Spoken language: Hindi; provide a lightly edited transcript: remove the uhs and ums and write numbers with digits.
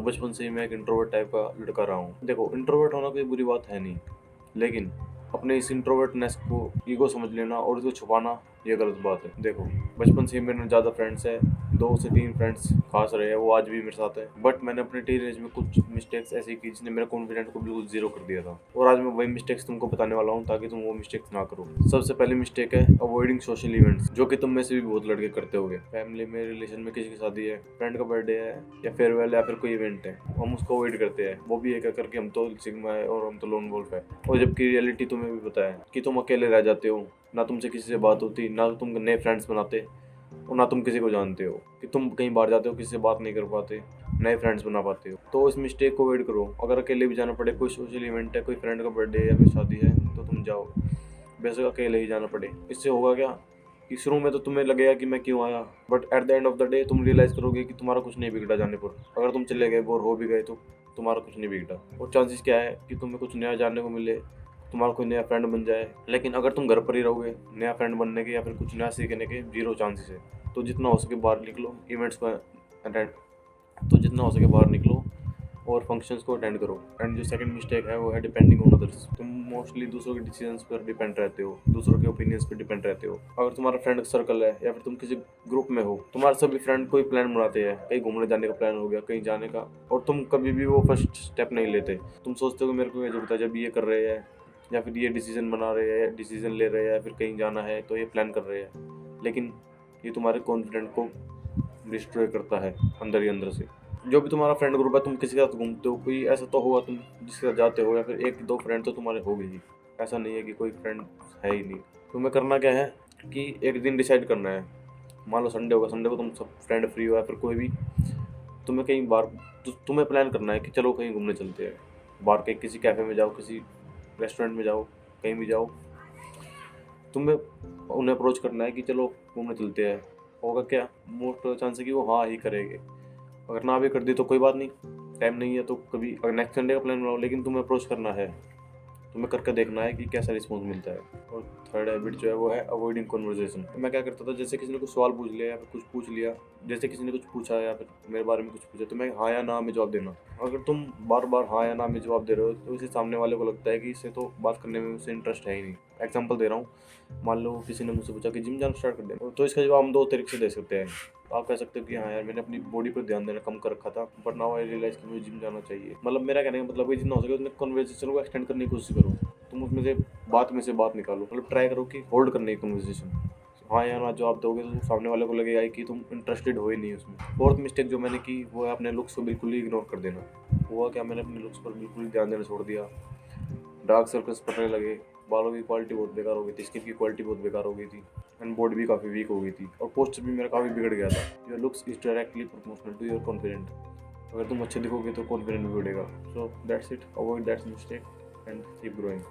बचपन से ही मैं एक इंट्रोवर्ट टाइप का लड़का रहा हूँ। देखो, इंट्रोवर्ट होना कोई बुरी बात है नहीं, लेकिन अपने इस इंट्रोवर्टनेस को ईगो समझ लेना और इसको छुपाना ये गलत बात है। देखो, बचपन से ही मेरे ज़्यादा फ्रेंड्स हैं, 2 से 3 फ्रेंड्स खास रहे हैं, वो आज भी मेरे साथ हैं। बट मैंने अपने टीनेज में कुछ मिस्टेक्स ऐसी की जिसने मेरे कॉन्फिडेंस को बिल्कुल ज़ीरो कर दिया था, और आज मैं वही मिस्टेक्स तुमको बताने वाला हूँ ताकि तुम वो मिस्टेक्स ना करो। सबसे पहली मिस्टेक है अवॉइडिंग सोशल इवेंट्स, जो कि तुम में से भी बहुत लड़के करते होगे। फैमिली में, रिलेशन में किसी की शादी है, फ्रेंड का बर्थडे है या फेयरवेल या फिर कोई इवेंट है, हम उसको अवॉइड करते हैं। वो भी एक करके हम तो सिग्मा है और हम तो लोन वोल्फ है। और जबकि रियलिटी तुम्हें भी पता है कि तुम अकेले रह जाते हो, ना तुमसे किसी से बात होती, ना तुम नए फ्रेंड्स बनाते और ना तुम किसी को जानते हो, कि तुम कहीं बाहर जाते हो, किसी से बात नहीं कर पाते, नए फ्रेंड्स बना पाते हो। तो इस मिस्टेक को अवॉइड करो। अगर अकेले भी जाना पड़े, कोई सोशल इवेंट है, कोई फ्रेंड का बर्थडे है या कोई शादी है, तो तुम जाओ, बेशक अकेले ही जाना पड़े। इससे होगा क्या कि शुरू में तो तुम्हें लगेगा कि मैं क्यों आया, but at the end of the day तुम रियलाइज करोगे कि तुम्हारा कुछ नहीं बिगड़ा जाने पर। अगर तुम चले गए, बोर हो भी गए, तो तुम्हारा कुछ नहीं बिगड़ा। और चांसेस क्या है कि तुम्हें कुछ नया जानने को मिले, तुम्हारा कोई नया फ्रेंड बन जाए। लेकिन अगर तुम घर पर ही रहोगे, नया फ्रेंड बनने के या फिर कुछ नया सीखने के 0 चांसेस है। तो जितना हो सके बाहर निकलो, इवेंट्स को अटेंड तो जितना हो सके बाहर निकलो और फंक्शंस को अटेंड करो। एंड जो सेकंड मिस्टेक है वो है डिपेंडिंग ऑन अदर्स। तुम मोस्टली दूसरों के डिसीजंस पर डिपेंड रहते हो, दूसरों के ओपिनियंस पर डिपेंड रहते हो। अगर तुम्हारा फ्रेंड सर्कल है या फिर तुम किसी ग्रुप में हो, तुम्हारे सभी फ्रेंड कोई प्लान बनाते हैं, कहीं घूमने जाने का प्लान हो गया, कहीं जाने का, और तुम कभी भी वो फर्स्ट स्टेप नहीं लेते। तुम सोचते हो मेरे को क्या जरूरत है, जब ये कर रहे हैं या फिर ये डिसीजन बना रहे हैं, डिसीजन ले रहे हैं या फिर कहीं जाना है तो ये प्लान कर रहे हैं। लेकिन ये तुम्हारे कॉन्फिडेंट को डिस्ट्रॉय करता है अंदर ही अंदर से। जो भी तुम्हारा फ्रेंड ग्रुप है, तुम किसी के साथ घूमते हो, कोई ऐसा तो होगा तुम जिसके साथ जाते हो, या फिर 1-2 फ्रेंड तो तुम्हारे होंगे ही। ऐसा नहीं है कि कोई फ्रेंड है ही नहीं। तुम्हें करना क्या है कि एक दिन डिसाइड करना है। मान लो संडे होगा, संडे को तुम सब फ्रेंड फ्री हो या फिर कोई भी, तुम्हें कहीं बाहर तुम्हें प्लान करना है कि चलो कहीं घूमने चलते हैं। बाहर के किसी कैफ़े में जाओ, किसी रेस्टोरेंट में जाओ, कहीं भी जाओ। तुम्हें उन्हें अप्रोच करना है कि चलो घूमने चलते हैं। होगा क्या, मोस्ट चांस है कि वो हाँ ही करेंगे। अगर ना भी कर दी तो कोई बात नहीं, टाइम नहीं है तो कभी अगर नेक्स्ट संडे का प्लान बनाओ, लेकिन तुम्हें अप्रोच करना है, तुम्हें करके देखना है कि कैसा रिस्पॉन्स मिलता है। और थर्ड हैबिट जो है वो है अवॉइडिंग कन्वर्सेशन। मैं क्या करता था, जैसे किसी ने कुछ सवाल पूछ लिया या फिर कुछ पूछ लिया, जैसे किसी ने कुछ पूछा या फिर मेरे बारे में कुछ पूछा, तो मैं हाँ या ना में जवाब देना। अगर तुम बार बार हाँ या ना में जवाब दे रहे हो तो इसे सामने वाले को लगता है कि इससे तो बात करने में उसे इंटरेस्ट है ही नहीं। एग्जाम्पल दे रहा हूँ, मान लो किसी ने मुझसे पूछा कि जिम जाना स्टार्ट कर देना, तो इसका जवाब हम 2 तरीके से दे सकते हैं। आप कह सकते हो कि हाँ यार, मैंने अपनी बॉडी पर ध्यान देना कम कर रखा था, बट नाउ आई रियलाइज कि मुझे जिम जाना चाहिए। मतलब मेरा कहने का मतलब है जितना हो सके उतने कन्वर्सेशन को एक्सटेंड करने की कोशिश करो। तुम उसमें से बात निकालो, मतलब ट्राई करो कि होल्ड करने की कन्वर्सेशन। हाँ या ना जवाब दोगे तो सामने वाले को लगेगा कि तुम इंटरेस्टेड हो ही नहीं उसमें। फोर्थ मिस्टेक जो मैंने की वो है अपने लुक्स को बिल्कुल ही इग्नोर कर देना। हुआ क्या, मैंने अपने लुक्स पर बिल्कुल ही ध्यान देना छोड़ दिया। डार्क सर्कल्स पड़ने लगे, बालों की क्वालिटी बहुत बेकार हो गई थी, स्किन की क्वालिटी बहुत बेकार हो गई थी, एंड बॉडी भी काफ़ी वीक हो गई थी, और पोस्चर भी मेरा काफ़ी बिगड़ गया था। Your looks is directly proportional to your confident. अगर तुम अच्छे दिखोगे तो कॉन्फिडेंट भी बढ़ेगा। So that's it, avoid that's mistake and keep growing.